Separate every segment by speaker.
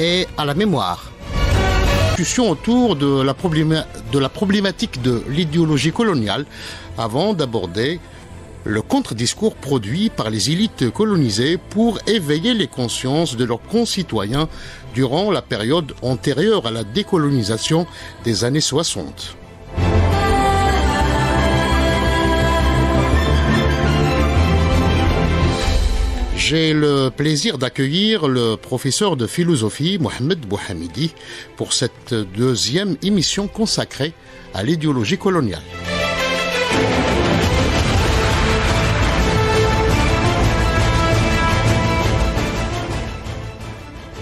Speaker 1: et à la mémoire. Discussion autour de la problématique de l'idéologie coloniale avant d'aborder le contre-discours produit par les élites colonisées pour éveiller les consciences de leurs concitoyens durant la période antérieure à la décolonisation des années 60. J'ai le plaisir d'accueillir le professeur de philosophie Mohamed Bouhamidi pour cette deuxième émission consacrée à l'idéologie coloniale.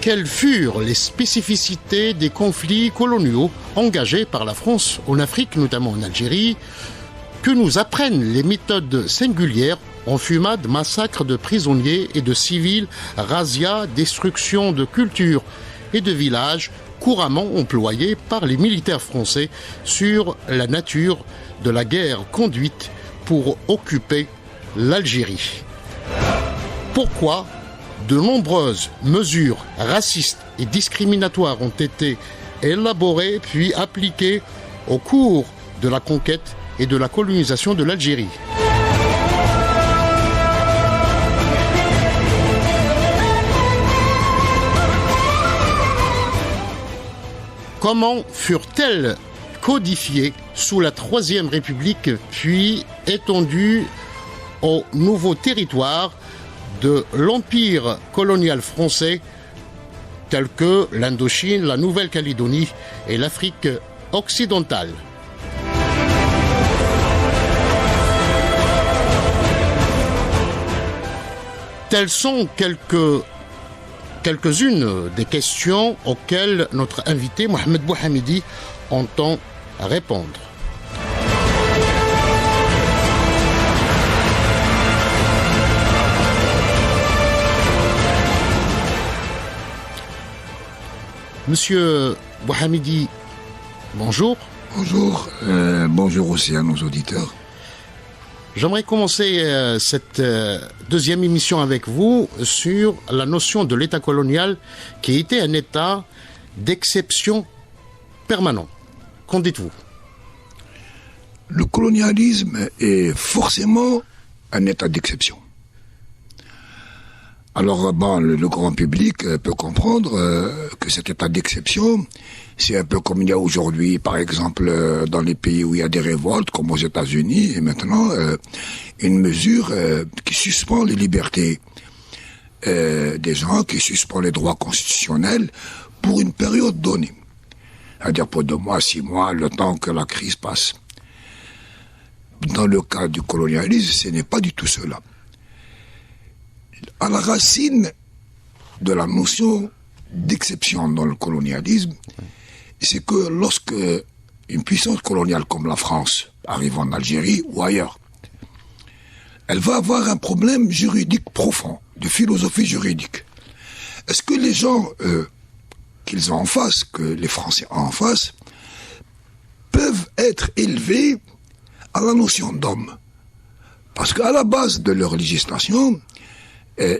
Speaker 1: Quelles furent les spécificités des conflits coloniaux engagés par la France en Afrique, notamment en Algérie? Que nous apprennent les méthodes singulières, enfumades, massacres de prisonniers et de civils, razzias, destruction de cultures et de villages couramment employés par les militaires français sur la nature de la guerre conduite pour occuper l'Algérie? Pourquoi de nombreuses mesures racistes et discriminatoires ont été élaborées puis appliquées au cours de la conquête et de la colonisation de l'Algérie? Comment furent-elles codifiées sous la Troisième République puis étendues aux nouveaux territoires de l'empire colonial français tels que l'Indochine, la Nouvelle-Calédonie et l'Afrique occidentale? Telles sont quelques-unes des questions auxquelles notre invité Mohamed Bouhamidi entend répondre. Monsieur Bouhamidi, bonjour.
Speaker 2: Bonjour, bonjour aussi à nos auditeurs.
Speaker 1: J'aimerais commencer cette deuxième émission avec vous sur la notion de l'État colonial qui était un État d'exception permanent. Qu'en dites-vous?
Speaker 2: Le colonialisme est forcément un État d'exception. Alors, le grand public peut comprendre que cet état d'exception, c'est un peu comme il y a aujourd'hui, par exemple, dans les pays où il y a des révoltes, comme aux États-Unis, et maintenant, une mesure qui suspend les libertés des gens, qui suspend les droits constitutionnels pour une période donnée. C'est-à-dire pour 2 mois, 6 mois, le temps que la crise passe. Dans le cas du colonialisme, ce n'est pas du tout cela. À la racine de la notion d'exception dans le colonialisme, c'est que lorsque une puissance coloniale comme la France arrive en Algérie ou ailleurs, elle va avoir un problème juridique profond, de philosophie juridique. Est-ce que les gens qu'ils ont en face, que les Français ont en face, peuvent être élevés à la notion d'homme? Parce qu'à la base de leur législation,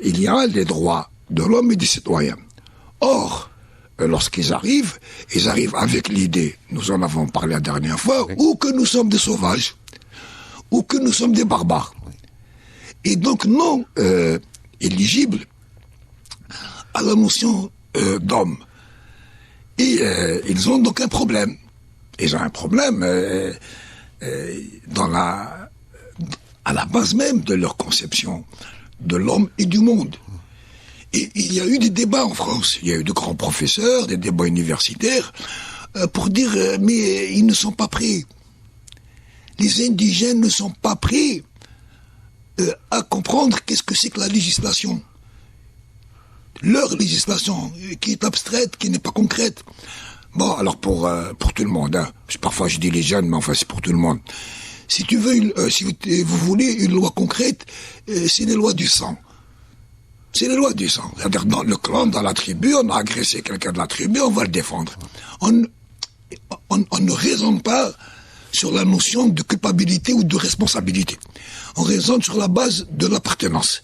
Speaker 2: il y a les droits de l'homme et du citoyen. Or, lorsqu'ils arrivent avec l'idée, nous en avons parlé la dernière fois, ou que nous sommes des sauvages, ou que nous sommes des barbares. Et donc non éligibles à la notion d'homme. Et ils ont donc un problème. Ils ont un problème à la base même de leur conception de l'homme et du monde. Et il y a eu des débats en France, il y a eu de grands professeurs, des débats universitaires, pour dire mais ils ne sont pas prêts. Les indigènes ne sont pas prêts à comprendre qu'est-ce que c'est que la législation. Leur législation, qui est abstraite, qui n'est pas concrète. Bon, alors pour tout le monde, hein, parfois je dis les jeunes, mais enfin c'est pour tout le monde. Si tu veux, si vous voulez une loi concrète, c'est les lois du sang. C'est les lois du sang. C'est-à-dire dans le clan, dans la tribu, on a agressé quelqu'un de la tribu, on va le défendre. On ne raisonne pas sur la notion de culpabilité ou de responsabilité. On raisonne sur la base de l'appartenance.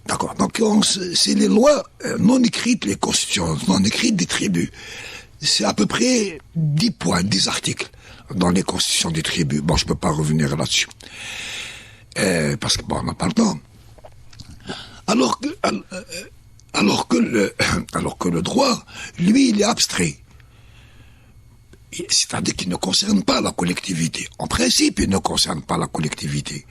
Speaker 2: D'accord. Donc, c'est les lois non écrites, les constitutions non écrites des tribus. C'est à peu près 10 points, 10 articles dans les constitutions des tribus. Bon, je peux pas revenir là-dessus. Parce que, bon, on n'a pas le temps. Alors que le droit, lui, il est abstrait. C'est-à-dire qu'il ne concerne pas la collectivité. En principe, il ne concerne pas la collectivité.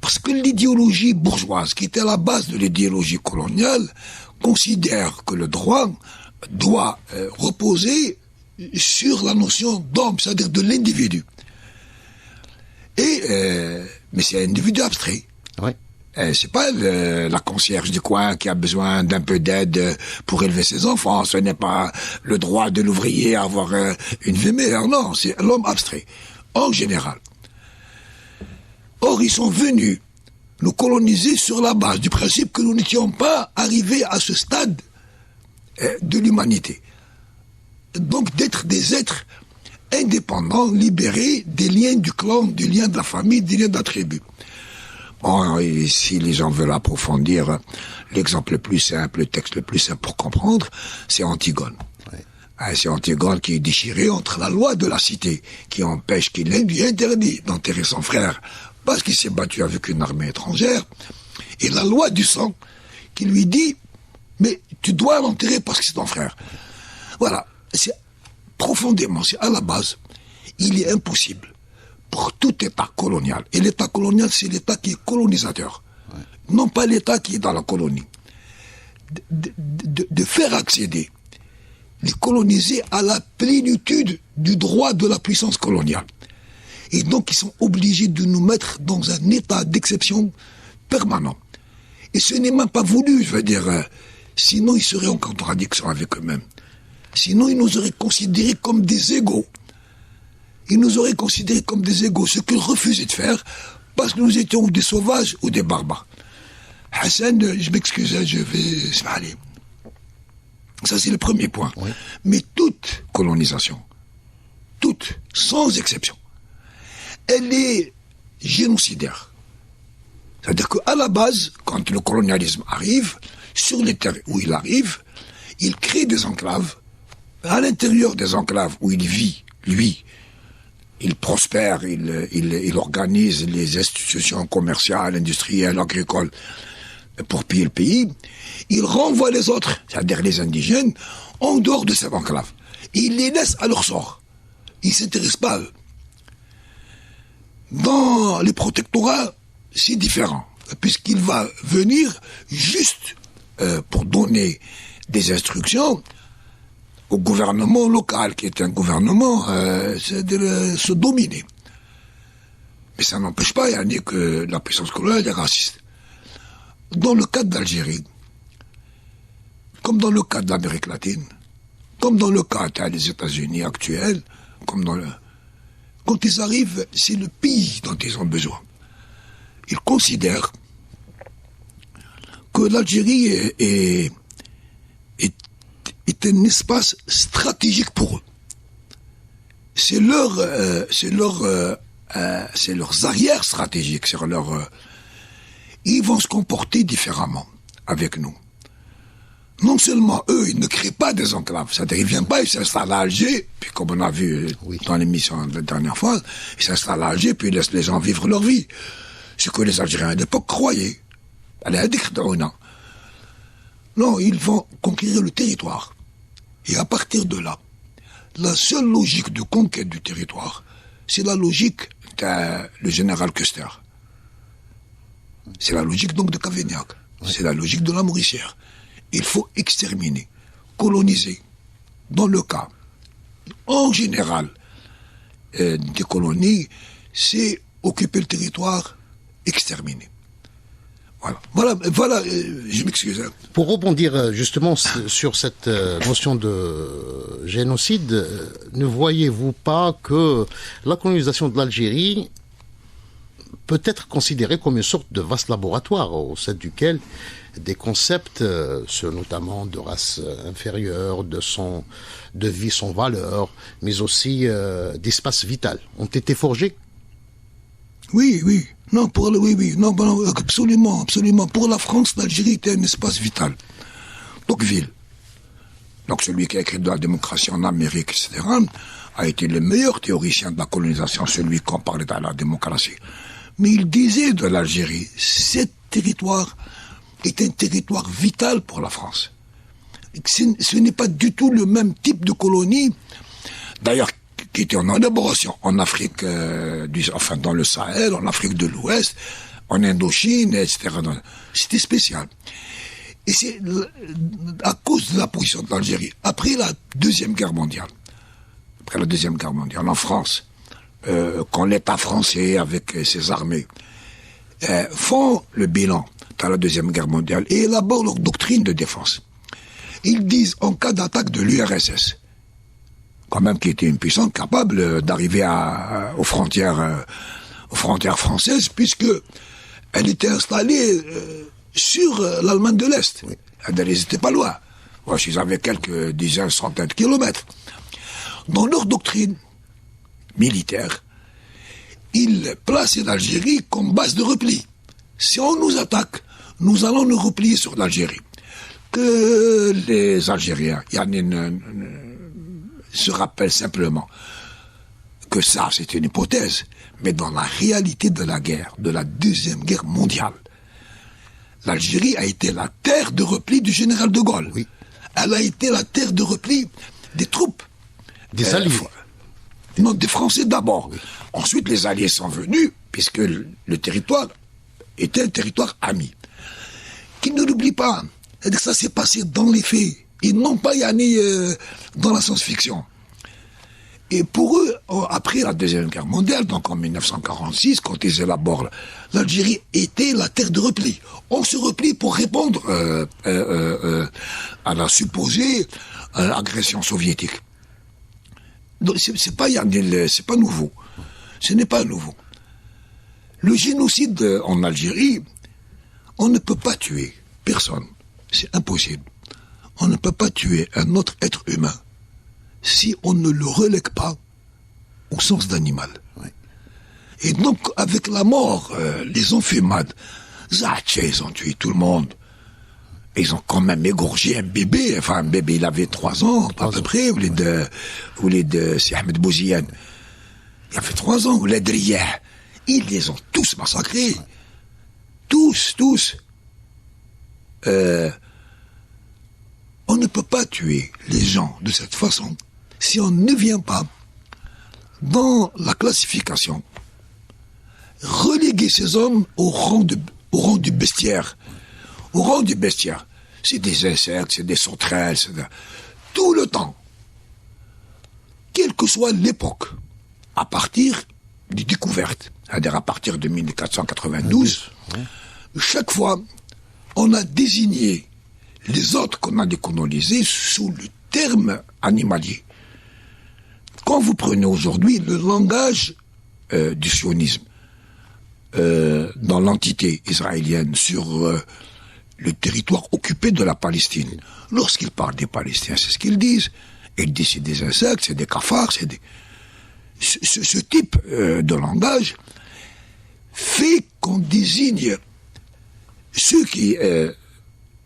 Speaker 2: Parce que l'idéologie bourgeoise, qui était à la base de l'idéologie coloniale, considère que le droit doit reposer sur la notion d'homme, c'est-à-dire de l'individu. Mais c'est un individu abstrait.
Speaker 1: Ouais.
Speaker 2: C'est pas la concierge du coin qui a besoin d'un peu d'aide pour élever ses enfants. Ce n'est pas le droit de l'ouvrier à avoir une vie meilleure. Non, c'est l'homme abstrait, en général. Or, ils sont venus nous coloniser sur la base du principe que nous n'étions pas arrivés à ce stade de l'humanité. Donc, d'être des êtres indépendants, libérés des liens du clan, des liens de la famille, des liens de la tribu. Bon, et si les gens veulent approfondir, l'exemple le plus simple, le texte le plus simple pour comprendre, c'est Antigone. Ouais. C'est Antigone qui est déchiré entre la loi de la cité, qui empêche, qui lui interdit d'enterrer son frère, parce qu'il s'est battu avec une armée étrangère, et la loi du sang, qui lui dit, mais tu dois l'enterrer parce que c'est ton frère. Voilà, c'est profondément, c'est à la base, il est impossible pour tout État colonial, et l'État colonial, c'est l'État qui est colonisateur, non pas l'État qui est dans la colonie, de faire accéder les colonisés à la plénitude du droit de la puissance coloniale. Et donc, ils sont obligés de nous mettre dans un état d'exception permanent. Et ce n'est même pas voulu, je veux dire, sinon ils seraient en contradiction avec eux-mêmes. Sinon, ils nous auraient considérés comme des égaux. Ils nous auraient considérés comme des égaux, ce qu'ils refusaient de faire, parce que nous étions des sauvages ou des barbares. Hassan, je m'excuse, je vais... Allez. Ça, c'est le premier point. Oui. Mais toute colonisation, toute, sans exception, elle est génocidaire. C'est-à-dire qu'à la base, quand le colonialisme arrive, sur les terres où il arrive, il crée des enclaves. À l'intérieur des enclaves où il vit, lui, il prospère, il organise les institutions commerciales, industrielles, agricoles pour piller le pays. Il renvoie les autres, c'est-à-dire les indigènes, en dehors de cette enclave. Et il les laisse à leur sort. Il ne s'intéresse pas à eux. Dans les protectorats, c'est différent, puisqu'il va venir juste pour donner des instructions au gouvernement local, qui est un gouvernement, c'est de se dominer. Mais ça n'empêche pas, Yannick, que la puissance coloniale est raciste. Dans le cas d'Algérie, comme dans le cas de l'Amérique latine, comme dans le cas des États-Unis actuels, comme dans le... Quand ils arrivent, c'est le pays dont ils ont besoin. Ils considèrent que l'Algérie est un espace stratégique pour eux. C'est leurs arrières stratégiques, c'est ils vont se comporter différemment avec nous. Non seulement eux, ils ne créent pas des enclaves, c'est-à-dire ils ne viennent pas, ils s'installent à Alger, puis comme on a vu dans l'émission de la dernière fois, ils s'installent à Alger, puis ils laissent les gens vivre leur vie. Ce que les Algériens à l'époque croyaient. Non, ils vont conquérir le territoire. Et à partir de là, la seule logique de conquête du territoire, c'est la logique du général Custer. C'est la logique donc de Cavaignac. C'est la logique de la Mauricière. Il faut exterminer, coloniser. Dans le cas, en général, des colonies, c'est occuper le territoire, exterminer. Voilà, je m'excuse.
Speaker 1: Pour rebondir justement sur cette notion de génocide, ne voyez-vous pas que la colonisation de l'Algérie peut être considérée comme une sorte de vaste laboratoire au sein duquel des concepts, ceux notamment de race inférieure, de vie sans valeur, mais aussi d'espace vital, ont été forgés?
Speaker 2: Oui, oui. Non, oui. Non, absolument, absolument. Pour la France, l'Algérie était un espace vital. Tocqueville, donc celui qui a écrit de la démocratie en Amérique, etc., a été le meilleur théoricien de la colonisation, celui qui en parlait de la démocratie. Mais il disait de l'Algérie, ce territoire est un territoire vital pour la France. Ce n'est pas du tout le même type de colonie, d'ailleurs, qui était en élaboration en Afrique, dans le Sahel, en Afrique de l'Ouest, en Indochine, etc. C'était spécial. Et c'est à cause de la position de l'Algérie, après la Deuxième Guerre mondiale, en France, quand l'État français, avec ses armées, font le bilan dans la Deuxième Guerre mondiale et élaborent leur doctrine de défense. Ils disent, en cas d'attaque de l'URSS, quand même qui était une puissance capable d'arriver aux frontières françaises, puisque elle était installée sur l'Allemagne de l'Est. Oui. Ils n'étaient pas loin. Ils avaient quelques dizaines, centaines de kilomètres. Dans leur doctrine militaire, ils plaçaient l'Algérie comme base de repli. Si on nous attaque, nous allons nous replier sur l'Algérie. Que les Algériens, se rappellent simplement que ça, c'est une hypothèse, mais dans la réalité de la guerre, de la Deuxième Guerre mondiale, l'Algérie a été la terre de repli du général de Gaulle. Oui. Elle a été la terre de repli des troupes.
Speaker 1: Des Alliés.
Speaker 2: Non, des Français d'abord. Oui. Ensuite, les Alliés sont venus, puisque le territoire était un territoire ami. Qu'ils ne l'oublient pas. C'est-à-dire que ça s'est passé dans les faits. Ils n'ont pas dans la science-fiction. Et pour eux, après la Deuxième Guerre mondiale, donc en 1946, quand ils élaborent, l'Algérie était la terre de repli. On se replie pour répondre à la supposée agression soviétique. Donc c'est pas nouveau. Ce n'est pas nouveau. Le génocide en Algérie, on ne peut pas tuer personne. C'est impossible. On ne peut pas tuer un autre être humain si on ne le relègue pas au sens d'animal. Oui. Et donc, avec la mort, les enfumades, ils ont tué tout le monde. Ils ont quand même égorgé un bébé. Enfin, un bébé, il avait 3 ans, à peu près, ou les de c'est Ahmed Bouziane. Il avait 3 ans, ou les Driyah. Ils les ont tous massacrés. Tous. On ne peut pas tuer les gens de cette façon si on ne vient pas dans la classification reléguer ces hommes au rang du bestiaire. Au rang du bestiaire. C'est des insectes, c'est des sauterelles, tout le temps. Quelle que soit l'époque, à partir des découvertes, c'est-à-dire à partir de 1492, chaque fois, on a désigné les autres qu'on a décolonisés sous le terme animalier. Quand vous prenez aujourd'hui le langage du sionisme dans l'entité israélienne sur le territoire occupé de la Palestine, lorsqu'ils parlent des Palestiniens, c'est ce qu'ils disent. Ils disent c'est des insectes, c'est des cafards, c'est des... Ce type de langage fait qu'on désigne ceux qui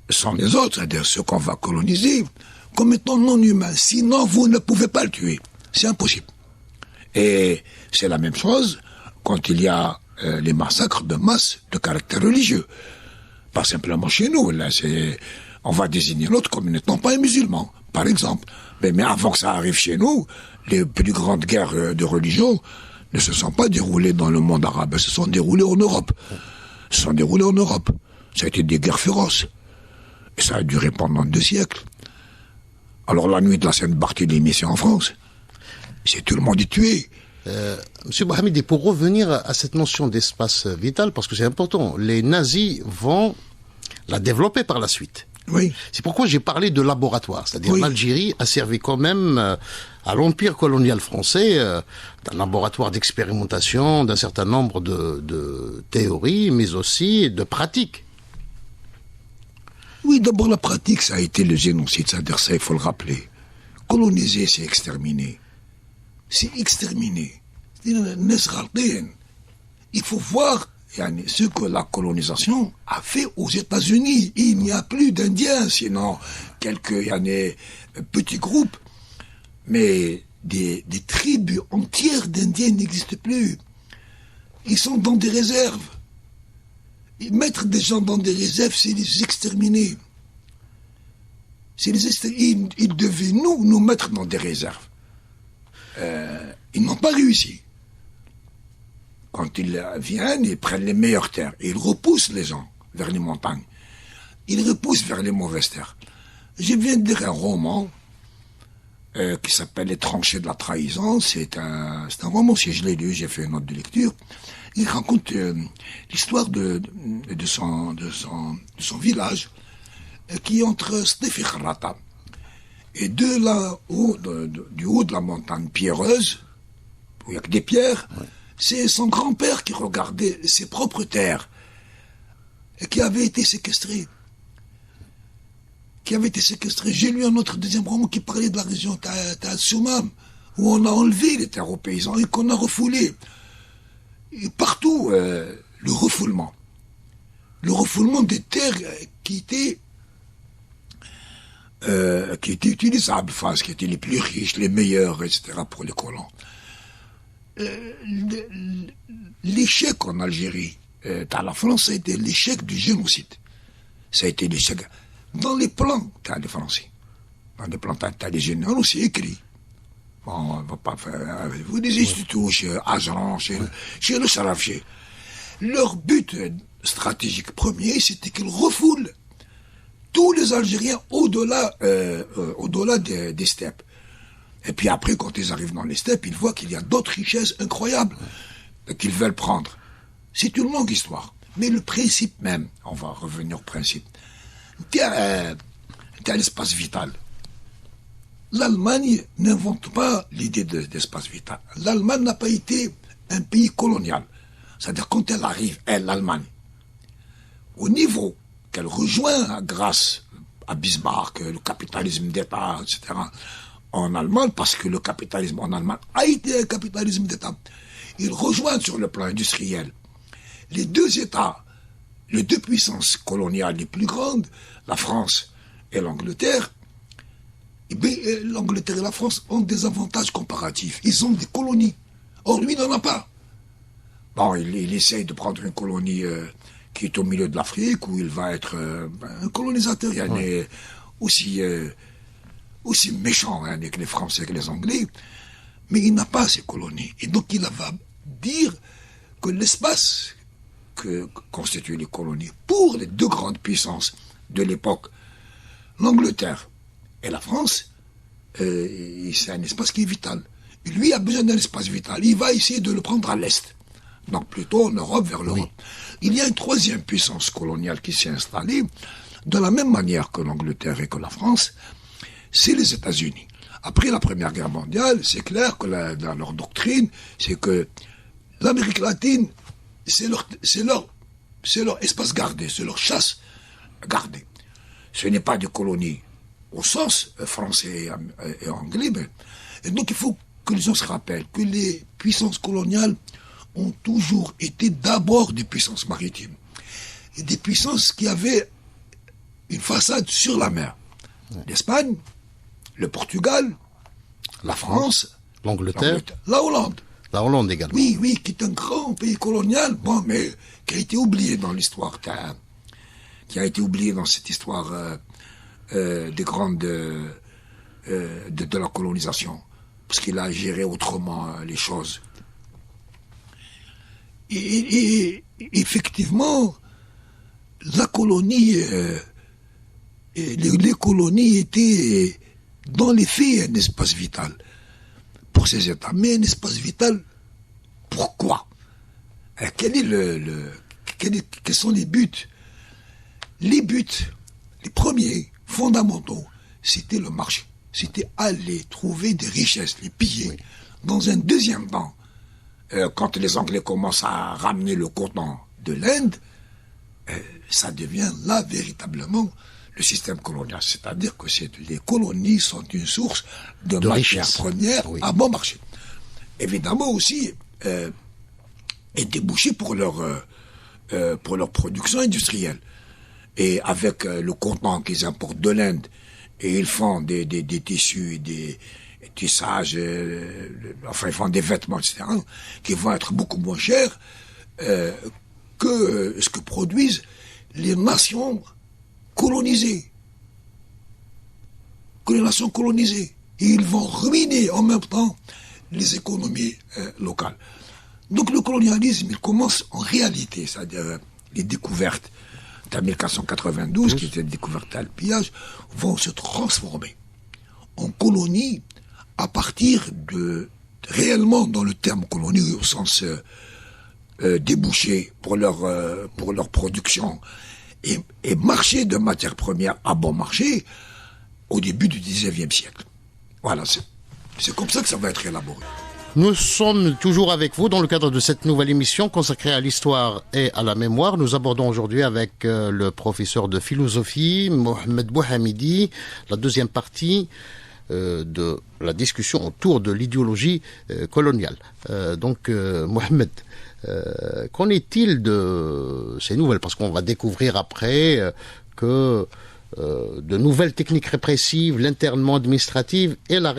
Speaker 2: sont les autres, c'est-à-dire ceux qu'on va coloniser, comme étant non humains. Sinon, vous ne pouvez pas le tuer. C'est impossible. Et c'est la même chose quand il y a les massacres de masse de caractère religieux. Pas simplement chez nous. Là, on va désigner l'autre comme n'étant pas un musulman, par exemple. Mais avant que ça arrive chez nous, les plus grandes guerres de religion ne se sont pas déroulées dans le monde arabe, elles se sont déroulées en Europe. Ça a été des guerres féroces. Et ça a duré pendant 2 siècles. Alors la nuit de la Sainte-Barthélemy, c'est en France. C'est tout le monde est tué.
Speaker 1: Monsieur Mohamed, et pour revenir à cette notion d'espace vital, parce que c'est important, les nazis vont la développer par la suite.
Speaker 2: Oui.
Speaker 1: C'est pourquoi j'ai parlé de laboratoire. C'est-à-dire l'Algérie a servi quand même à l'empire colonial français d'un laboratoire d'expérimentation, d'un certain nombre de théories, mais aussi de pratiques.
Speaker 2: Oui, d'abord la pratique, ça a été le génocide, c'est-à-dire ça, il faut le rappeler. Coloniser, c'est exterminer. C'est exterminer. il faut voir ce que la colonisation a fait aux États-Unis. Il n'y a plus d'Indiens, sinon quelques petits groupes. Mais des tribus entières d'Indiens n'existent plus. Ils sont dans des réserves. Et mettre des gens dans des réserves, c'est les exterminer. Ils devaient nous mettre dans des réserves. Ils n'ont pas réussi. Quand ils viennent, ils prennent les meilleures terres. Et ils repoussent les gens vers les montagnes. Ils repoussent vers les mauvaises terres. Je viens de lire un roman qui s'appelle Les tranchées de la trahison. C'est un roman, si je l'ai lu, j'ai fait une note de lecture. Il raconte l'histoire de son village qui est entre Stif et Kharata. Et du haut de la montagne pierreuse, où il n'y a que des pierres, c'est son grand-père qui regardait ses propres terres et qui avait été séquestré. J'ai lu un autre deuxième roman qui parlait de la région Soumam, où on a enlevé les terres aux paysans et qu'on a refoulé. Et partout, le refoulement des terres qui étaient utilisables, enfin, qui étaient les plus riches, les meilleurs, etc., pour les colons. L'échec en Algérie, dans la France, ça a été l'échec du génocide. Ça a été l'échec. Dans les plans, t'as les Français. Dans les plans, t'as les généraux aussi écrits. Bon, on va pas faire. Vous des instituts, chez Ajran, chez le Sarafché. Leur but stratégique premier, c'était qu'ils refoulent tous les Algériens au-delà des steppes. Et puis après, quand ils arrivent dans les steppes, ils voient qu'il y a d'autres richesses incroyables qu'ils veulent prendre. C'est une longue histoire. Mais le principe même, on va revenir au principe. T'as l'espace vital. L'Allemagne n'invente pas l'idée d'espace vital. L'Allemagne n'a pas été un pays colonial. C'est-à-dire quand elle arrive, l'Allemagne, au niveau qu'elle rejoint grâce à Bismarck, le capitalisme d'État, etc., en Allemagne, parce que le capitalisme en Allemagne a été un capitalisme d'État. Ils rejoignent sur le plan industriel les deux États, les deux puissances coloniales les plus grandes, la France et l'Angleterre. Eh bien, l'Angleterre et la France ont des avantages comparatifs. Ils ont des colonies. Or, lui, il n'en a pas. Bon, il essaye de prendre une colonie qui est au milieu de l'Afrique, où il va être un colonisateur. Il est aussi méchant que les Français et que les Anglais. Mais il n'a pas ces colonies. Et donc, il va dire que l'espace que constituent les colonies pour les deux grandes puissances de l'époque, l'Angleterre et la France, c'est un espace qui est vital. Et lui a besoin d'un espace vital. Il va essayer de le prendre à l'Est. Donc plutôt en Europe, vers l'Europe. Oui. Il y a une troisième puissance coloniale qui s'est installée, de la même manière que l'Angleterre et que la France, c'est les États-Unis. Après la Première Guerre mondiale, c'est clair que dans leur doctrine, c'est que l'Amérique latine, c'est leur espace gardé, c'est leur chasse gardée. Ce n'est pas des colonies au sens français et anglais, mais, et donc il faut que les gens se rappellent que les puissances coloniales ont toujours été d'abord des puissances maritimes. Et des puissances qui avaient une façade sur la mer. L'Espagne, le Portugal, la France,
Speaker 1: l'Angleterre,
Speaker 2: la Hollande.
Speaker 1: La Hollande également.
Speaker 2: Oui, qui est un grand pays colonial, bon, mais qui a été oublié dans l'histoire, qui a été oublié dans cette histoire des grandes de la colonisation, parce qu'il a géré autrement les choses. Et effectivement, la colonie, les colonies étaient dans les faits un espace vital pour ces États. Mais un espace vital, pourquoi? Quels sont les buts? Les buts, les premiers, fondamentaux, c'était le marché. C'était aller trouver des richesses, les piller. Oui. Dans un deuxième temps, quand les Anglais commencent à ramener le coton de l'Inde, ça devient là véritablement le système colonial. C'est-à-dire que les colonies sont une source de matières premières à bon marché. Évidemment aussi, et débouchés pour leur production industrielle. Et avec le coton qu'ils importent de l'Inde, et ils font des tissus, des tissages, enfin ils font des vêtements, etc., qui vont être beaucoup moins chers que ce que produisent les nations colonisées. Et ils vont ruiner en même temps les économies locales. Donc le colonialisme, il commence en réalité, c'est-à-dire les découvertes en 1492, qui étaient des découvertes à le pillage, vont se transformer en colonies à partir de, réellement dans le terme colonie au sens débouché pour leur production et marché de matières premières à bon marché au début du XIXe siècle. Voilà, c'est comme ça que ça va être élaboré.
Speaker 1: Nous sommes toujours avec vous dans le cadre de cette nouvelle émission consacrée à l'histoire et à la mémoire. Nous abordons aujourd'hui avec le professeur de philosophie, Mohamed Bouhamidi, la deuxième partie de la discussion autour de l'idéologie coloniale. Mohamed, qu'en est-il de ces nouvelles? Parce qu'on va découvrir après que de nouvelles techniques répressives, l'internement administratif et la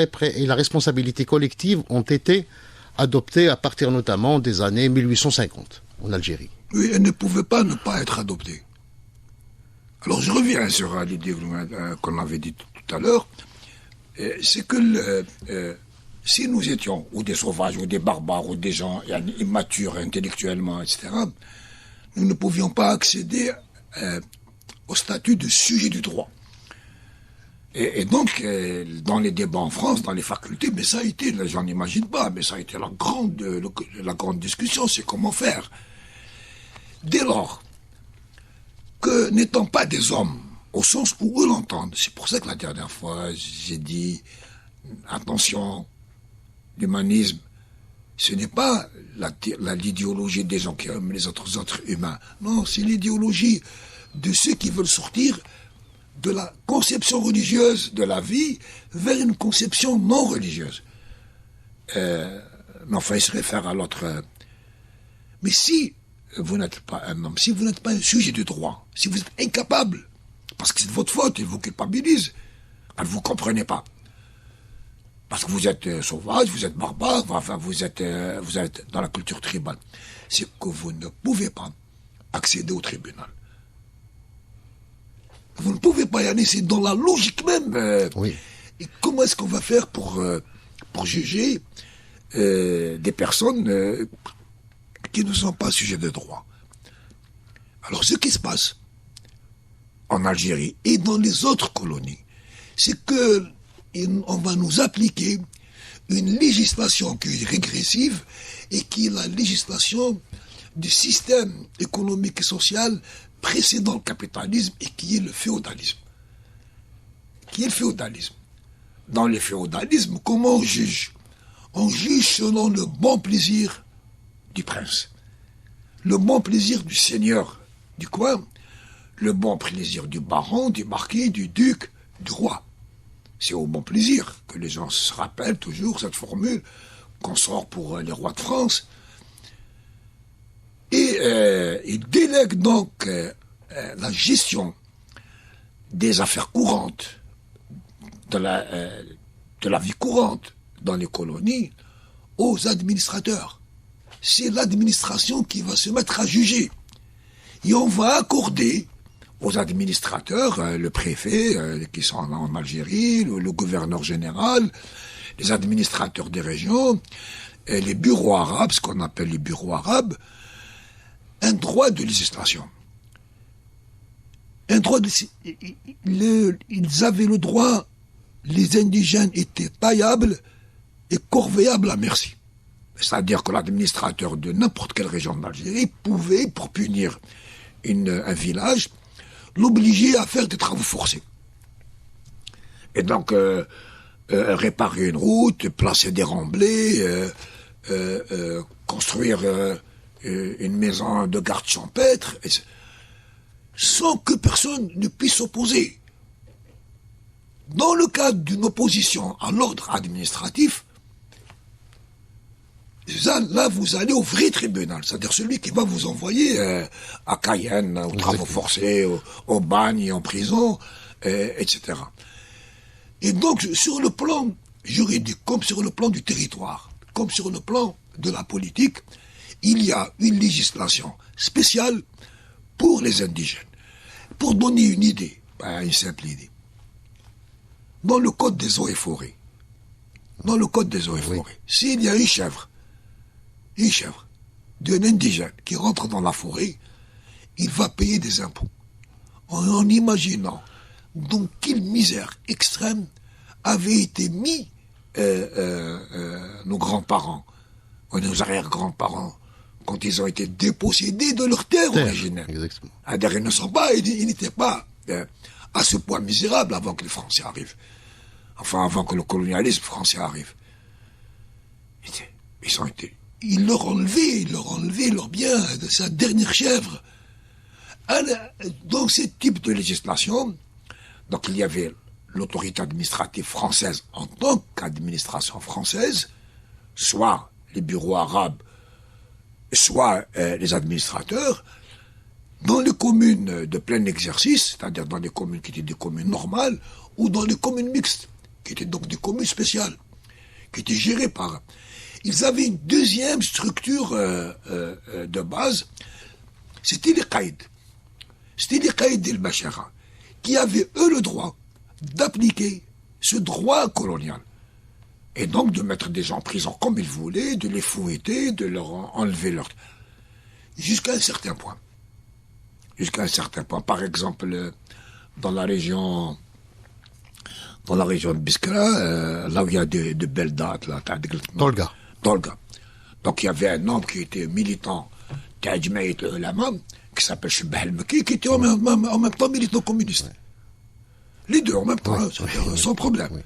Speaker 1: responsabilité collective ont été adoptées à partir notamment des années 1850 en Algérie.
Speaker 2: Oui, elles ne pouvaient pas ne pas être adoptées. Alors je reviens sur l'idée qu'on avait dit tout à l'heure, c'est que si nous étions ou des sauvages, ou des barbares, ou des gens immatures intellectuellement, etc., nous ne pouvions pas accéder au statut de sujet du droit. Et donc, dans les débats en France, dans les facultés, mais ça a été, les gens n'imaginent pas, mais ça a été la grande discussion, c'est comment faire. Dès lors que, n'étant pas des hommes, au sens où eux l'entendent, c'est pour ça que la dernière fois, j'ai dit, attention, l'humanisme, ce n'est pas l'idéologie des gens qui aiment les autres êtres humains. Non, c'est l'idéologie de ceux qui veulent sortir de la conception religieuse de la vie vers une conception non religieuse. Mais enfin, il se réfère à l'autre. Mais si vous n'êtes pas un homme, si vous n'êtes pas un sujet de droit, si vous êtes incapable, parce que c'est de votre faute, il vous culpabilise, ne vous comprenez pas. Parce que vous êtes sauvage, vous êtes barbare, enfin vous êtes dans la culture tribale. C'est que vous ne pouvez pas accéder au tribunal. Vous ne pouvez pas y aller, c'est dans la logique même.
Speaker 1: Oui.
Speaker 2: Et comment est-ce qu'on va faire pour juger des personnes qui ne sont pas sujets de droit? Alors ce qui se passe en Algérie et dans les autres colonies, c'est que on va nous appliquer une législation qui est régressive et qui est la législation du système économique et social précédant le capitalisme et qui est le féodalisme. Dans le féodalisme, comment on juge? On juge selon le bon plaisir du prince, le bon plaisir du seigneur du coin, le bon plaisir du baron, du marquis, du duc, du roi. C'est au bon plaisir que les gens se rappellent toujours cette formule qu'on sort pour les rois de France. Et il délègue donc la gestion des affaires courantes, de la vie courante dans les colonies, aux administrateurs. C'est l'administration qui va se mettre à juger. Et on va accorder aux administrateurs, le préfet qui sont en Algérie, le gouverneur général, les administrateurs des régions, et les bureaux arabes, ce qu'on appelle les bureaux arabes, un droit de législation. Ils avaient le droit, les indigènes étaient taillables et corvéables à merci. C'est-à-dire que l'administrateur de n'importe quelle région d'Algérie pouvait, pour punir un village, l'obliger à faire des travaux forcés. Et donc, réparer une route, placer des remblais, construire une maison de garde champêtre, sans que personne ne puisse s'opposer. Dans le cadre d'une opposition à l'ordre administratif, Là, vous allez au vrai tribunal, c'est-à-dire celui qui va vous envoyer à Cayenne, aux travaux forcés, au bagne, en prison, etc. Et donc, sur le plan juridique, comme sur le plan du territoire, comme sur le plan de la politique, il y a une législation spéciale pour les indigènes. Pour donner une idée, une simple idée, dans le code des eaux et forêts, s'il y a une chèvre d'un indigène qui rentre dans la forêt, il va payer des impôts. En imaginant dans quelle misère extrême avaient été mis nos grands-parents, ou nos arrière-grands-parents, quand ils ont été dépossédés de leur terre originaire.
Speaker 1: Exactement.
Speaker 2: Ils n'étaient pas à ce point misérable avant que les Français arrivent. Enfin, avant que le colonialisme français arrive. Ils leur enlevaient leur bien, de sa dernière chèvre. Donc, ce type de législation, donc il y avait l'autorité administrative française en tant qu'administration française, soit les bureaux arabes, soit les administrateurs, dans les communes de plein exercice, c'est-à-dire dans les communes qui étaient des communes normales, ou dans les communes mixtes, qui étaient donc des communes spéciales, qui étaient gérées par... Ils avaient une deuxième structure de base, c'était les caïds. C'était les caïds d'El-Bachara, qui avaient, eux, le droit d'appliquer ce droit colonial. Et donc de mettre des gens en prison comme ils voulaient, de les fouetter, de leur enlever leur... Jusqu'à un certain point. Par exemple, dans la région de Biskra, là où il y a de belles dates, là,
Speaker 1: Tolga.
Speaker 2: Donc il y avait un homme qui était militant, Tajmaït Ulama, qui s'appelle Shebah al-Maki, qui était en même temps militant communiste. Ouais. Les deux en même temps, sans problème. Oui.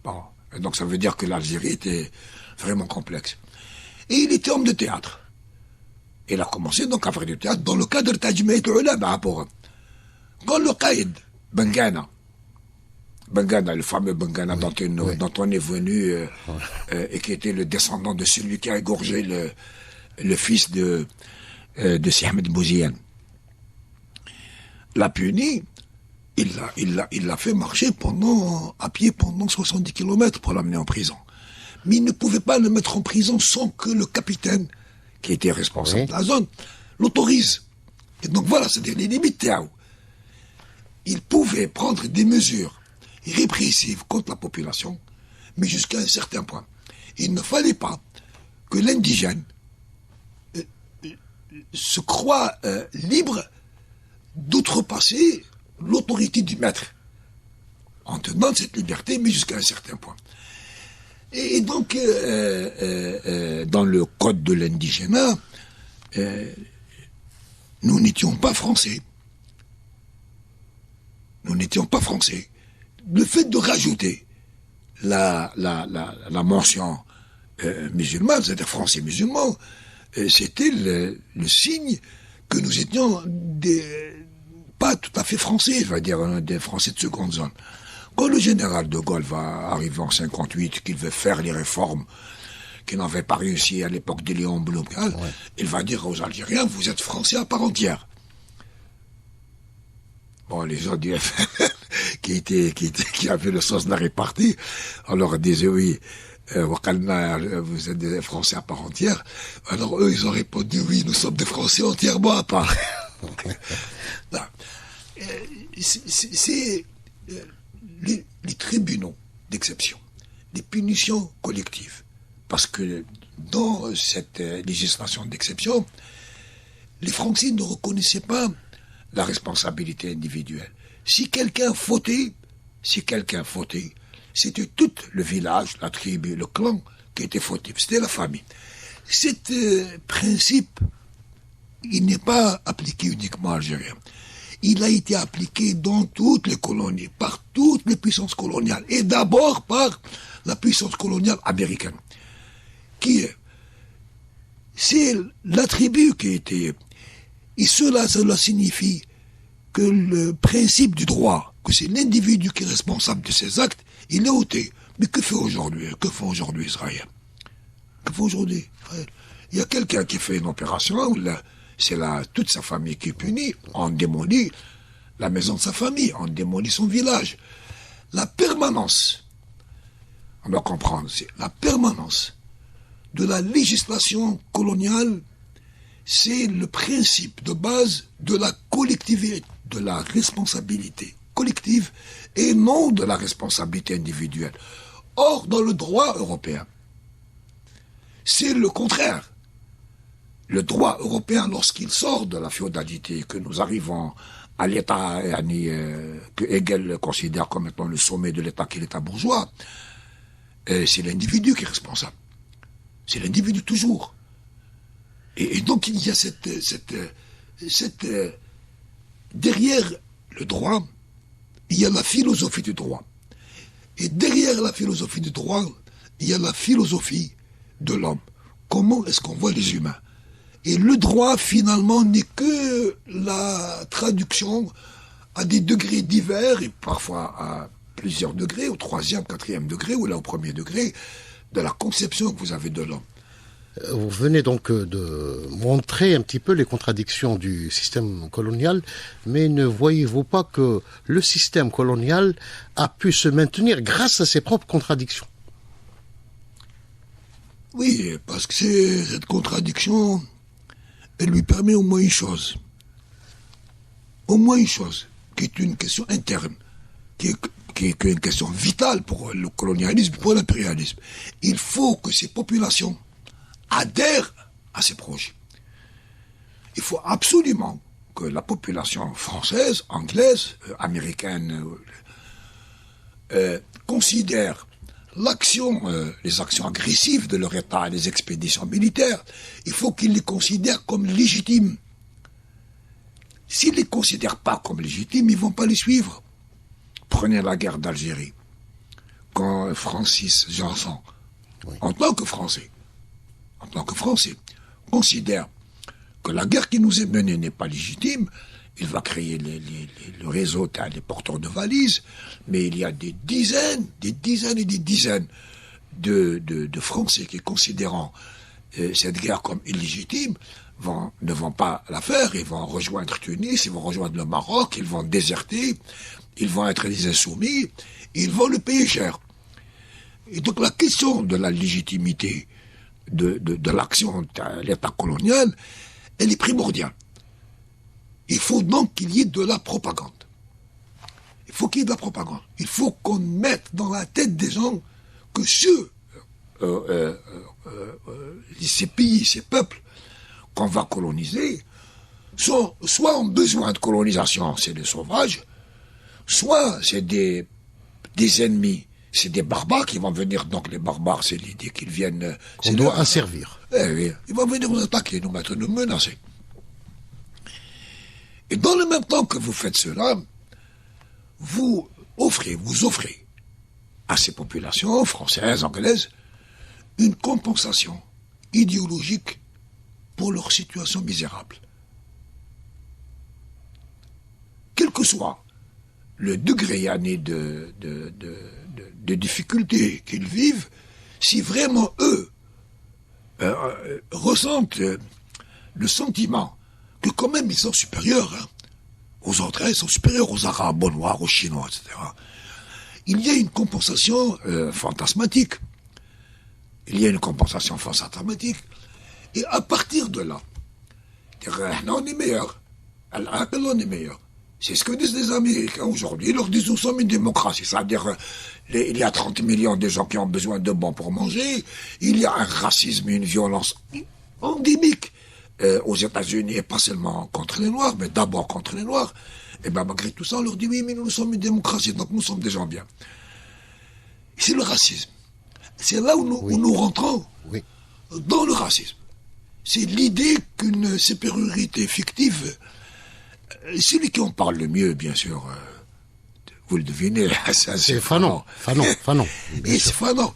Speaker 2: Bon. Et donc ça veut dire que l'Algérie était vraiment complexe. Et il était homme de théâtre. Il a commencé donc à faire du théâtre dans le cadre de Tajmaït Ulama. Quand le Qaïd, Bengana, le fameux Bengana dont on est venu, et qui était le descendant de celui qui a égorgé le fils de Si Ahmed Bouziane, l'a puni, il l'a fait marcher à pied pendant 70 km pour l'amener en prison. Mais il ne pouvait pas le mettre en prison sans que le capitaine, qui était responsable de la zone, l'autorise. Et donc voilà, c'est-à-dire les limites. Il pouvait prendre des mesures répressives contre la population, mais jusqu'à un certain point. Il ne fallait pas que l'indigène se croie libre d'outrepasser l'autorité du maître, en tenant cette liberté, mais jusqu'à un certain point. Et donc, dans le code de l'indigénat, nous n'étions pas français. Le fait de rajouter la mention musulmane, c'est-à-dire français musulman, c'était le signe que nous étions pas tout à fait français, je veux dire, des Français de seconde zone. Quand le général de Gaulle va arriver en 58, qu'il veut faire les réformes qui n'avaient pas réussi à l'époque de Léon Blum, il va dire aux Algériens, vous êtes Français à part entière. Bon, les gens du FNL, qui avaient le sens de la répartie, on leur disait, oui, vous êtes des Français à part entière. Alors eux, ils ont répondu, oui, nous sommes des Français entièrement à part. C'est les tribunaux d'exception, les punitions collectives. Parce que dans cette législation d'exception, les Français ne reconnaissaient pas la responsabilité individuelle. Si quelqu'un fautait, c'était tout le village, la tribu, le clan qui était fautif. C'était la famille. Cet principe, il n'est pas appliqué uniquement à Algérie. Il a été appliqué dans toutes les colonies, par toutes les puissances coloniales, et d'abord par la puissance coloniale américaine, c'est la tribu qui était... Et cela signifie que le principe du droit, que c'est l'individu qui est responsable de ses actes, il est ôté. Mais que font aujourd'hui Israël? Aujourd'hui, il y a quelqu'un qui fait une opération, c'est toute sa famille qui est punie, on démolit la maison de sa famille, on démolit son village. La permanence, on doit comprendre, c'est la permanence de la législation coloniale, c'est le principe de base de la collectivité, de la responsabilité collective et non de la responsabilité individuelle. Or, dans le droit européen, c'est le contraire. Le droit européen, lorsqu'il sort de la féodalité, que nous arrivons à l'État que Hegel considère comme étant le sommet de l'État, qui est l'État bourgeois, c'est l'individu qui est responsable. C'est l'individu toujours. Et donc il y a derrière le droit, il y a la philosophie du droit. Et derrière la philosophie du droit, il y a la philosophie de l'homme. Comment est-ce qu'on voit les humains? Et le droit, finalement, n'est que la traduction à des degrés divers, et parfois à plusieurs degrés, au 3e, 4e degré, ou là au 1er degré, de la conception que vous avez de l'homme.
Speaker 1: Vous venez donc de montrer un petit peu les contradictions du système colonial, mais ne voyez-vous pas que le système colonial a pu se maintenir grâce à ses propres contradictions?
Speaker 2: Oui, parce que cette contradiction, elle lui permet au moins une chose. Au moins une chose, qui est une question interne, qui est une question vitale pour le colonialisme, pour l'impérialisme. Il faut que ces populations adhèrent à ces projets. Il faut absolument que la population française, anglaise, américaine, considère les actions agressives de leur État, les expéditions militaires, il faut qu'ils les considèrent comme légitimes. S'ils ne les considèrent pas comme légitimes, ils ne vont pas les suivre. Prenez la guerre d'Algérie. Quand Francis Janson, en tant que Français, considère que la guerre qui nous est menée n'est pas légitime, il va créer le réseau des porteurs de valises, mais il y a des dizaines et des dizaines de Français qui, considérant cette guerre comme illégitime, ne vont pas la faire, ils vont rejoindre Tunis, ils vont rejoindre le Maroc, ils vont déserter, ils vont être des insoumis, ils vont le payer cher. Et donc la question de la légitimité de l'action de l'État colonial, elle est primordiale. Il faut donc qu'il y ait de la propagande. Il faut qu'il y ait de la propagande. Il faut qu'on mette dans la tête des gens que ces pays, ces peuples qu'on va coloniser, soit ont besoin de colonisation, c'est des sauvages, soit c'est des ennemis, c'est des barbares qui vont venir. Donc les barbares, c'est l'idée qu'ils viennent...
Speaker 1: On doit asservir.
Speaker 2: Oui, ils vont venir nous attaquer, nous mettre, nous menacer. Et dans le même temps que vous faites cela, vous offrez à ces populations françaises, anglaises, une compensation idéologique pour leur situation misérable. Quel que soit le degré de difficulté qu'ils vivent, si vraiment eux ressentent le sentiment que quand même ils sont supérieurs aux autres, ils sont supérieurs aux Arabes, aux Noirs, aux Chinois, etc. Il y a une compensation fantasmatique. Et à partir de là, on est meilleur. On est meilleur. C'est ce que disent les Américains aujourd'hui. Ils leur disent nous sommes une démocratie. C'est-à-dire il y a 30 millions de gens qui ont besoin de bons pour manger. Il y a un racisme et une violence endémique aux États-Unis, et pas seulement contre les Noirs, mais d'abord contre les Noirs. Et bien malgré tout ça, on leur dit oui, mais nous sommes une démocratie, donc nous sommes des gens bien. C'est le racisme. C'est là où nous rentrons dans le racisme. C'est l'idée qu'une supériorité fictive, celui qui en parle le mieux, bien sûr, vous le devinez, c'est Fanon. Et c'est Fanon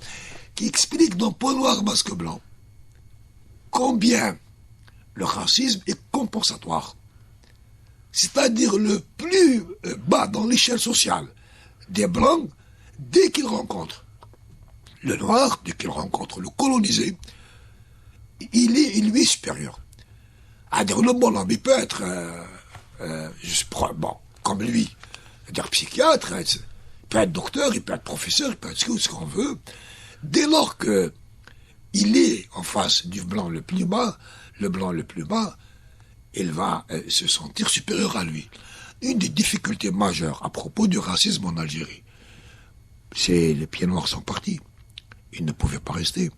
Speaker 2: qui explique dans Peau noire, masque blanc combien le racisme est compensatoire. C'est-à-dire le plus bas dans l'échelle sociale des Blancs, dès qu'ils rencontrent le Noir, dès qu'ils rencontrent le colonisé, il lui est supérieur. À dire le bon homme, il peut être, comme lui, c'est-à-dire psychiatre, il peut être docteur, il peut être professeur, il peut être ce qu'on veut. Dès lors que il est en face du blanc le plus bas, il va se sentir supérieur à lui. Une des difficultés majeures à propos du racisme en Algérie, c'est les pieds noirs sont partis. Ils ne pouvaient pas rester.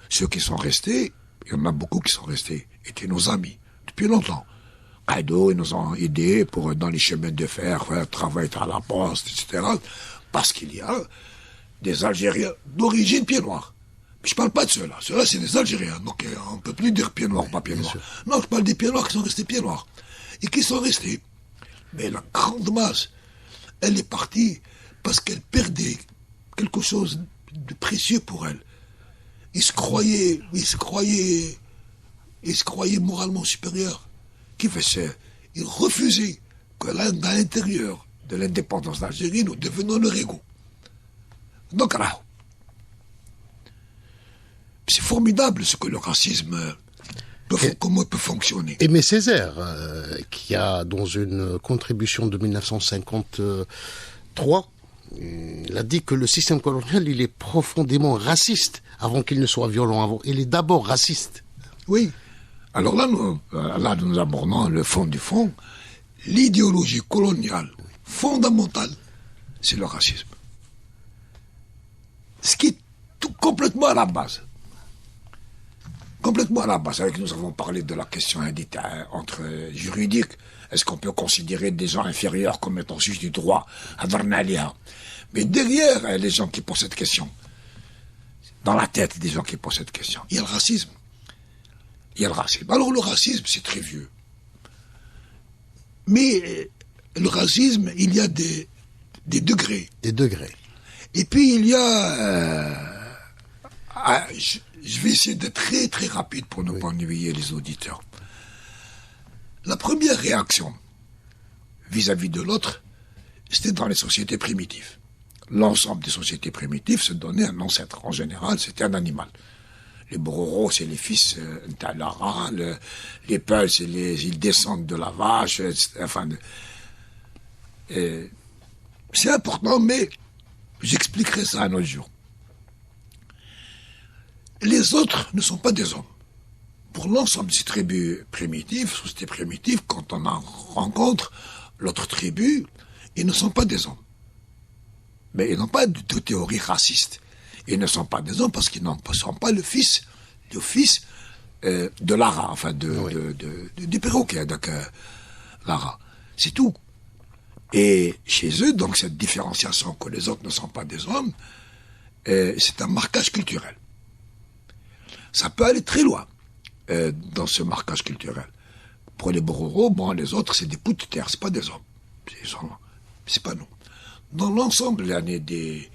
Speaker 2: Ceux qui sont restés, il y en a beaucoup qui sont restés, étaient nos amis, depuis longtemps. Kaido, ils nous ont aidés pour, dans les chemins de fer, travailler à la poste, etc. Parce qu'il y a des Algériens d'origine pieds noirs. Mais je parle pas de ceux-là. Ceux-là, c'est des Algériens. Donc, on ne peut plus dire pieds noirs, pas pieds noirs. Non, je parle des pieds noirs qui sont restés pieds noirs. Et qui sont restés. Mais la grande masse, elle est partie parce qu'elle perdait quelque chose de précieux pour elle. Ils se croyaient moralement supérieurs. Qui fait ça? Ils refusaient que à l'intérieur de l'indépendance d'Algérie, nous devenons leur égaux. Donc là, c'est formidable ce que le racisme comment il peut fonctionner.
Speaker 1: Aimé Césaire, qui a, dans une contribution de 1953, il a dit que le système colonial, il est profondément raciste, avant qu'il ne soit violent. Il est d'abord raciste.
Speaker 2: Oui. Alors là, nous abordons le fond du fond. L'idéologie coloniale fondamentale, c'est le racisme. Ce qui est complètement à la base. Complètement à la base. Avec nous avons parlé de la question entre juridique. Est-ce qu'on peut considérer des gens inférieurs comme étant juges du droit à Varnalia? Mais derrière les gens qui posent cette question, dans la tête des gens qui posent cette question, il y a le racisme. Alors le racisme, c'est très vieux. Mais le racisme, il y a des degrés.
Speaker 1: Des degrés.
Speaker 2: Et puis il y a... je vais essayer d'être très très rapide pour ne pas ennuyer les auditeurs. La première réaction vis-à-vis de l'autre, c'était dans les sociétés primitives. L'ensemble des sociétés primitives se donnait un ancêtre. En général, c'était un animal. Les Bororo, c'est les fils d'Alara, les Peuls, ils descendent de la vache, enfin... c'est important, mais j'expliquerai ça un autre jour. Les autres ne sont pas des hommes. Pour l'ensemble des tribus primitives, sociétés primitives, quand on en rencontre l'autre tribu, ils ne sont pas des hommes. Mais ils n'ont pas de théorie raciste. Ils ne sont pas des hommes parce qu'ils ne sont pas le fils de Lara, enfin du perroquet, donc Lara. C'est tout. Et chez eux, donc cette différenciation que les autres ne sont pas des hommes, c'est un marquage culturel. Ça peut aller très loin dans ce marquage culturel. Pour les Bororo, les autres, c'est des bouts de terre, c'est pas des hommes. C'est pas nous. Dans l'ensemble des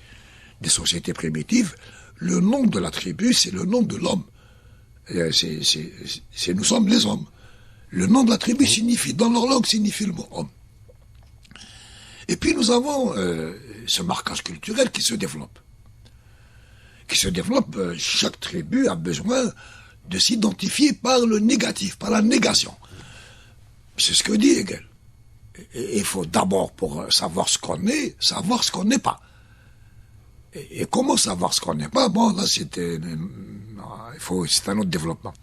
Speaker 2: sociétés primitives, le nom de la tribu, c'est le nom de l'homme. Nous sommes les hommes. Le nom de la tribu signifie, dans leur langue, signifie le mot homme. Et puis nous avons ce marquage culturel qui se développe. Chaque tribu a besoin de s'identifier par le négatif, par la négation. C'est ce que dit Hegel. Il faut d'abord, pour savoir ce qu'on est, savoir ce qu'on n'est pas. Et comment savoir ce qu'on n'est pas? Là, c'est un autre développement.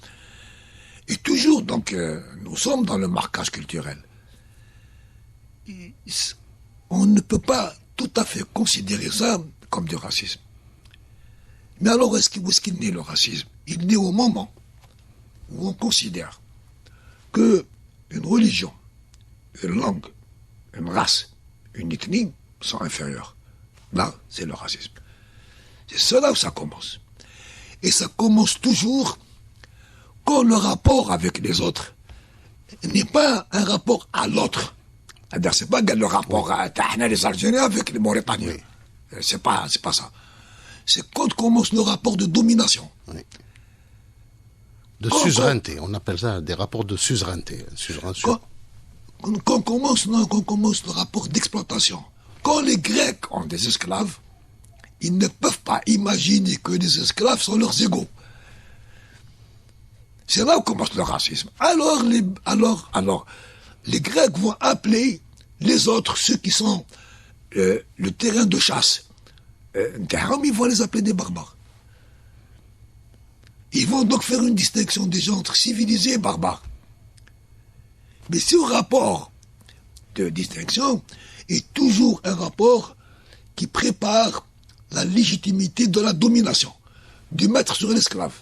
Speaker 2: Et toujours, donc, nous sommes dans le marquage culturel. On ne peut pas tout à fait considérer ça comme du racisme. Mais alors, où est-ce qu'il naît le racisme? Il naît au moment où on considère que une religion, une langue, une race, une ethnie sont inférieures. Là, c'est le racisme. C'est cela où ça commence. Et ça commence toujours quand le rapport avec les autres n'est pas un rapport à l'autre. C'est-à-dire, c'est pas le rapport à les Algériens avec les Mauritaniens. Oui. C'est pas ça. C'est quand commence le rapport de domination.
Speaker 1: Oui. De suzeraineté. On appelle ça des rapports de suzeraineté.
Speaker 2: Quand commence le rapport d'exploitation. Quand les Grecs ont des esclaves, ils ne peuvent pas imaginer que les esclaves sont leurs égaux. C'est là où commence le racisme. Alors, les Grecs vont appeler les autres, ceux qui sont le terrain de chasse, ils vont les appeler des barbares. Ils vont donc faire une distinction déjà entre civilisés et barbares. Mais ce rapport de distinction est toujours un rapport qui prépare la légitimité de la domination, du maître sur l'esclave,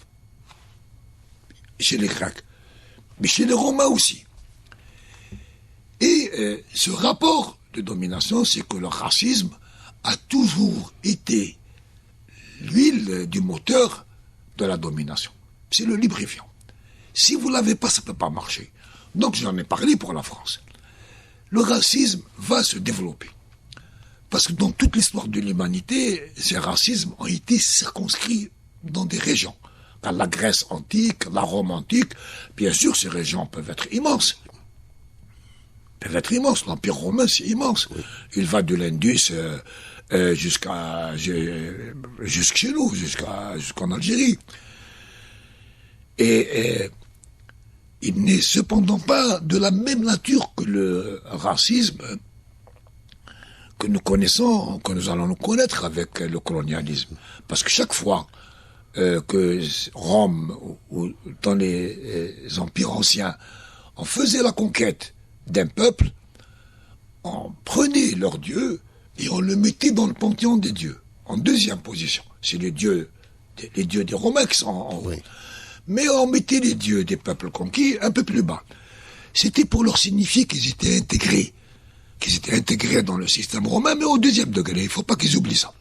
Speaker 2: chez les Grecs, mais chez les Romains aussi. Et ce rapport de domination, c'est que le racisme a toujours été l'huile du moteur de la domination. C'est le lubrifiant. Si vous ne l'avez pas, ça ne peut pas marcher. Donc j'en ai parlé pour la France. Le racisme va se développer. Parce que dans toute l'histoire de l'humanité, ces racismes ont été circonscrits dans des régions. Dans la Grèce antique, la Rome antique, bien sûr, ces régions peuvent être immenses. L'Empire romain, c'est immense. Oui. Il va de l'Indus jusqu'à chez nous, jusqu'en Algérie. Et il n'est cependant pas de la même nature que le racisme que nous connaissons, que nous allons nous connaître avec le colonialisme. Parce que chaque fois que Rome ou dans les empires anciens, on faisait la conquête d'un peuple, on prenait leur dieu et on le mettait dans le panthéon des dieux, en deuxième position. C'est les dieux des Romains qui sont en haut. Oui. Mais on mettait les dieux des peuples conquis un peu plus bas. C'était pour leur signifier qu'ils étaient intégrés dans le système romain, mais au deuxième degré. Il ne faut pas qu'ils oublient ça.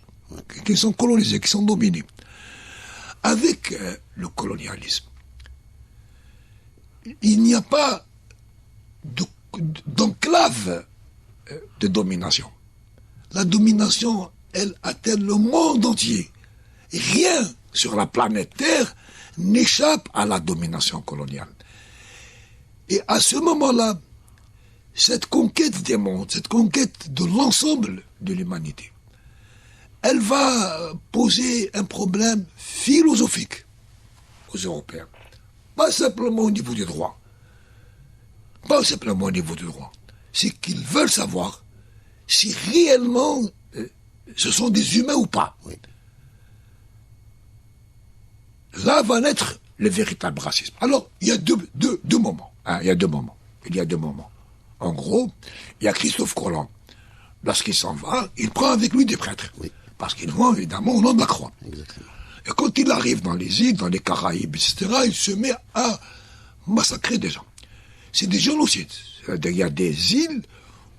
Speaker 2: Qu'ils sont colonisés, qu'ils sont dominés. Avec le colonialisme, il n'y a pas d'enclave de domination. La domination, elle atteint le monde entier. Rien sur la planète Terre n'échappe à la domination coloniale. Et à ce moment-là, cette conquête des mondes, cette conquête de l'ensemble de l'humanité, elle va poser un problème philosophique aux Européens. Pas simplement au niveau du droit. C'est qu'ils veulent savoir si réellement ce sont des humains ou pas. Oui. Là va naître le véritable racisme. Alors, il y a deux moments. Il y a deux moments. En gros, il y a Christophe Colomb. Lorsqu'il s'en va, il prend avec lui des prêtres. Oui. Parce qu'ils vont évidemment au nom de la croix. Exactement. Et quand il arrive dans les îles, dans les Caraïbes, etc., il se met à massacrer des gens. C'est des génocides. Il y a des îles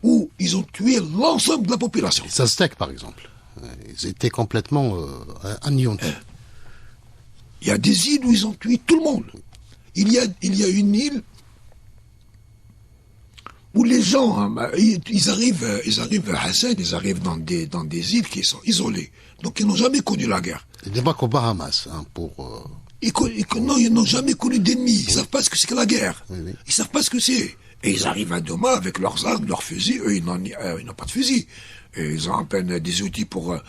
Speaker 2: où ils ont tué l'ensemble de la population.
Speaker 1: Les Aztèques, par exemple. Ils étaient complètement anéantis.
Speaker 2: Il y a des îles où ils ont tué tout le monde. Il y a une île où les gens, ils arrivent à Hassan, ils arrivent dans des îles qui sont isolées. Donc ils n'ont jamais connu la guerre.
Speaker 1: Ils débarquent aux Bahamas,
Speaker 2: Non, ils n'ont jamais connu d'ennemis. Ils ne savent pas ce que c'est que la guerre. Oui. Ils ne savent pas ce que c'est. Et ils arrivent à Doma avec leurs armes, leurs fusils. Eux, ils n'ont pas de fusils. Et ils ont à peine des outils pour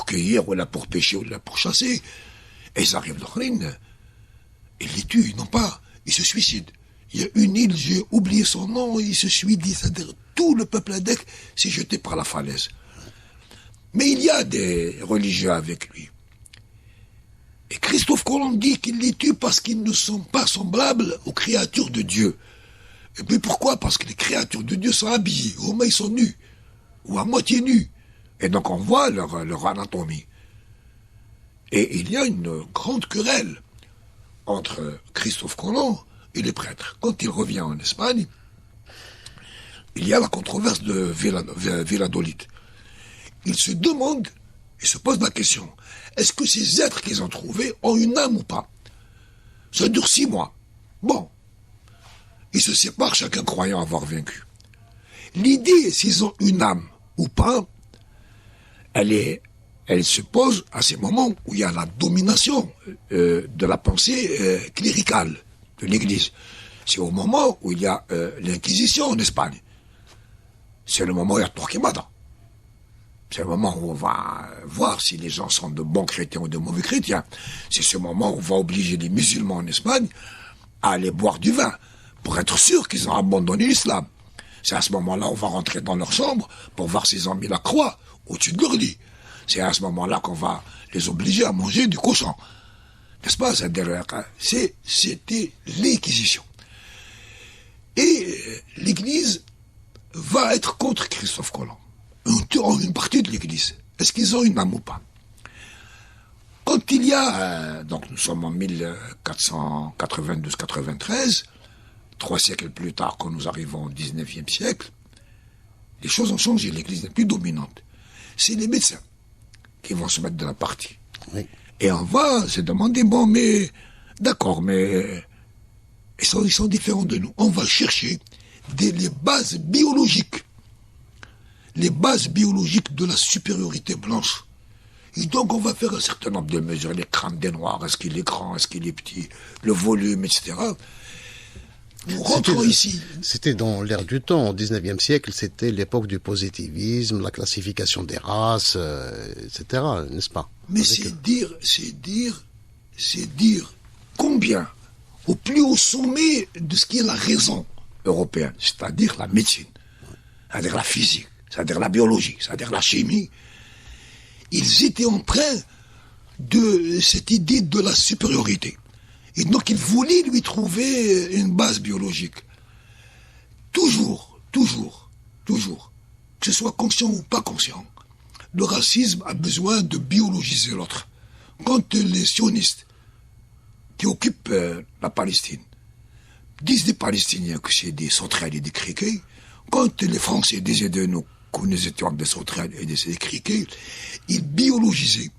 Speaker 2: cueillir, ou là pour pêcher, ou là pour chasser. Et ils arrivent dans l'île. Ils les tuent, ils n'ont pas. Ils se suicident. Il y a une île, j'ai oublié son nom, il se suicide. C'est-à-dire tout le peuple indien s'est jeté par la falaise. Mais il y a des religieux avec lui. Et Christophe Colomb dit qu'il les tue parce qu'ils ne sont pas semblables aux créatures de Dieu. Et puis pourquoi? Parce que les créatures de Dieu sont habillées, au moins ils sont nus, ou à moitié nus. Et donc on voit leur anatomie. Et il y a une grande querelle entre Christophe Colomb et les prêtres. Quand il revient en Espagne, il y a la controverse de Valladolid. Il se demande, et se pose la question, est-ce que ces êtres qu'ils ont trouvés ont une âme ou pas? Ça dure 6 mois. Bon. Ils se séparent, chacun croyant avoir vaincu. L'idée, s'ils ont une âme ou pas, elle se pose à ces moments où il y a la domination de la pensée cléricale de l'Église. C'est au moment où il y a l'Inquisition en Espagne. C'est le moment où il y a Torquemada. C'est le moment où on va voir si les gens sont de bons chrétiens ou de mauvais chrétiens. C'est ce moment où on va obliger les musulmans en Espagne à aller boire du vin, pour être sûr qu'ils ont abandonné l'islam. C'est à ce moment-là on va rentrer dans leur chambre pour voir s'ils ont mis la croix au-dessus de leur lit. C'est à ce moment-là qu'on va les obliger à manger du cochon. N'est-ce pas? C'était l'Inquisition. Et l'Église va être contre Christophe Colomb. Une partie de l'Église. Est-ce qu'ils ont une âme ou pas? Quand il y a, donc nous sommes en 1492-93, 3 siècles plus tard, quand nous arrivons au 19e siècle, les choses ont changé, l'Église n'est plus dominante. C'est les médecins qui vont se mettre de la partie.
Speaker 1: Oui.
Speaker 2: Et on va se demander, bon, mais, d'accord, mais ils sont différents de nous. On va chercher les bases biologiques. Les bases biologiques de la supériorité blanche. Et donc on va faire un certain nombre de mesures. Les crânes des Noirs, est-ce qu'il est grand, est-ce qu'il est petit, le volume, etc. Nous rentrons ici.
Speaker 1: C'était dans l'ère du temps, au 19e siècle, c'était l'époque du positivisme, la classification des races, etc., n'est-ce pas?
Speaker 2: Mais c'est dire combien, au plus haut sommet de ce qui est la raison européenne, c'est-à-dire la médecine, c'est-à-dire la physique, c'est-à-dire la biologie, c'est-à-dire la chimie, ils étaient en train de cette idée de la supériorité. Et donc ils voulaient lui trouver une base biologique. Toujours, que ce soit conscient ou pas conscient, le racisme a besoin de biologiser l'autre. Quand les sionistes qui occupent la Palestine disent des Palestiniens que c'est des sauterelles et des criquets, quand les Français disaient de nous que nous étions des sauterelles et des criquets, ils biologisaient,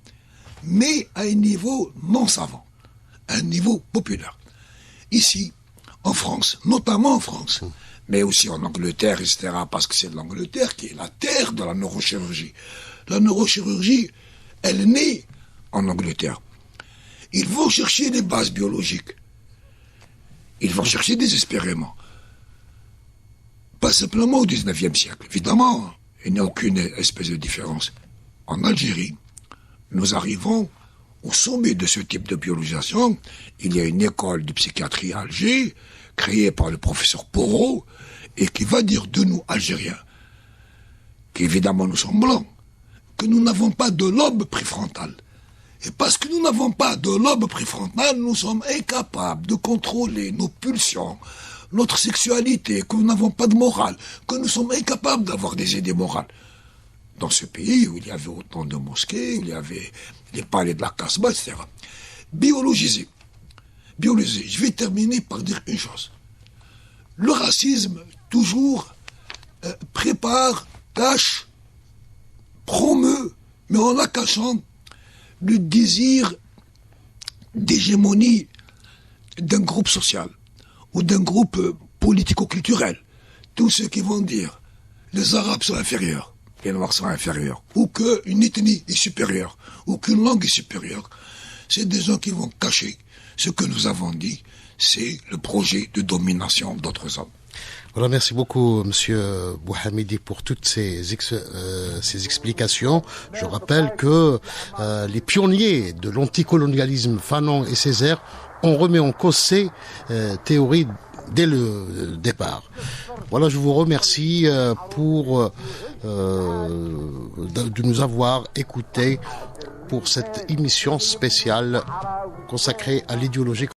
Speaker 2: mais à un niveau non savant, à un niveau populaire. Ici, en France, notamment en France, mais aussi en Angleterre, etc., parce que c'est l'Angleterre qui est la terre de la neurochirurgie. La neurochirurgie, elle est née en Angleterre. Ils vont chercher des bases biologiques. Ils vont chercher des expériments. Pas simplement au 19e siècle. Évidemment, il n'y a aucune espèce de différence. En Algérie, nous arrivons au sommet de ce type de biologisation. Il y a une école de psychiatrie à Alger, créée par le professeur Porot, et qui va dire de nous, Algériens, qu'évidemment nous sommes blancs, que nous n'avons pas de lobe préfrontal. Et parce que nous n'avons pas de lobe préfrontal, nous sommes incapables de contrôler nos pulsions, notre sexualité, que nous n'avons pas de morale, que nous sommes incapables d'avoir des idées morales. Dans ce pays où il y avait autant de mosquées, où il y avait les palais de la Casbah, etc. Biologiser. Je vais terminer par dire une chose. Le racisme, toujours, prépare, cache, promeut, mais en la cachant, le désir d'hégémonie d'un groupe social ou d'un groupe politico-culturel. Tous ceux qui vont dire les Arabes sont inférieurs, les Noirs sont inférieurs, ou qu'une ethnie est supérieure, ou qu'une langue est supérieure, c'est des gens qui vont cacher ce que nous avons dit, c'est le projet de domination d'autres hommes.
Speaker 1: Voilà, merci beaucoup, Monsieur Bouhamidi, pour toutes ces explications. Je rappelle que les pionniers de l'anticolonialisme, Fanon et Césaire, ont remis en cause ces théories dès le départ. Voilà, je vous remercie pour de nous avoir écoutés pour cette émission spéciale consacrée à l'idéologie